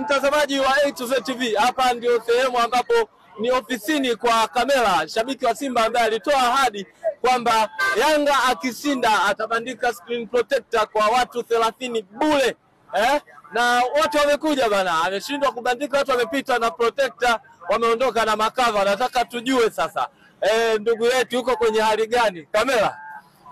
Mtazamaji wa A to Z TV, hapa ndio sehemu ambapo ni ofisini kwa kamera. Shabiki wa Simba ambaye alitoa ahadi kwamba Yanga akishinda atabandika screen protector kwa watu 30 bure. Na watu wamekuja bana, ameshindwa kubandika, watu wamepita na protector, wameondoka na makava. Nataka tujue sasa, ndugu yetu yuko kwenye hali gani? Kamera,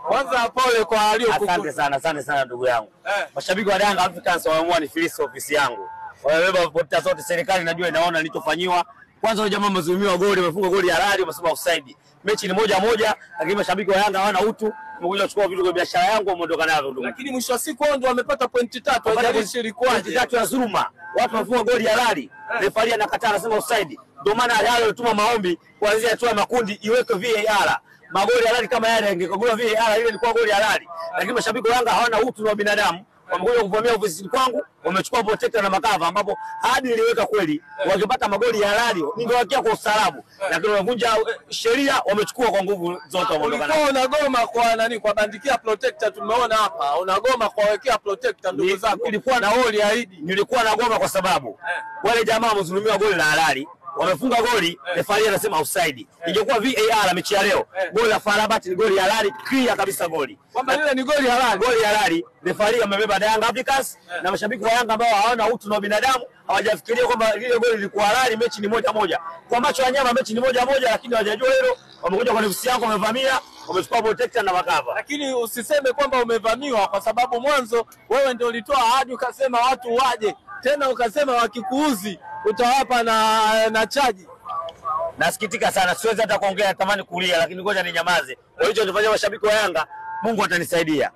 kwanza pole kwa aliyokukuta. Asante sana ndugu yangu. Mashabiki wa Yanga Africans wameamua ni filisi ofisi yangu. Wamebeba posta zote, serikali najua inaona nilichofanywa. Kwanza wale jamaa wamezulumiwa goli, wamefunga goli halali, wamesema offside. Mechi ni 1-1, lakini mashabiki wa Yanga hawana utu. Wamekuja kuchukua vitu kwa biashara yangu, wameondoka nazo ndugu. Lakini mwisho wa siku wao ndio wamepata pointi 3, hajalishi ilikuwa pointi 3 ya dhuluma. Watu wamefunga goli halali. Refari anakataa, anasema offside. Ndio maana yale walituma maombi kuanzia hatua ya makundi iweke VAR. Magoli halali kama yale yangekagua VAR, ile ilikuwa goli halali. Lakini mashabiki wa Yanga hawana utu na binadamu. Wamekuja kuvamia ofisi kwangu, wamechukua protector na makava, ambapo hadi niliweka kweli wakipata magoli ya halali ningewakia kwa ustaarabu, lakini wamevunja sheria, wamechukua kwa nguvu zote. Ulikuwa unagoma kwa nani? Kwa bandikia protector tumeona hapa, unagoma kwa wekea protector ndugu zako. Nilikuwa na holi ahidi, nilikuwa nagoma kwa sababu wale jamaa wamezulumiwa goli la halali, wamefunga goli, refari anasema offside. Ingekuwa VAR mechi ya leo, goli la Farabat ni goli halali, clear kabisa goli. Kwamba ile ni goli halali. Goli halali, refari amebeba Yanga Africans na mashabiki wa Yanga ambao hawana utu na binadamu, hawajafikiria kwamba ile goli lilikuwa halali, mechi ni 1-1. Kwa macho ya nyama mechi ni 1-1, lakini hawajajua hilo. Wamekuja kwa ofisi yangu, wamevamia, wamechukua protector na makava. Lakini usiseme kwamba umevamiwa, kwa sababu mwanzo wewe ndio ulitoa ahadi ukasema watu waje. Tena ukasema wakikuuzi utawapa na chaji. Nasikitika sana, siwezi hata kuongea, natamani kulia, lakini ngoja ninyamaze. Kwa hiyo nitafanya mashabiki wa Yanga, Mungu atanisaidia.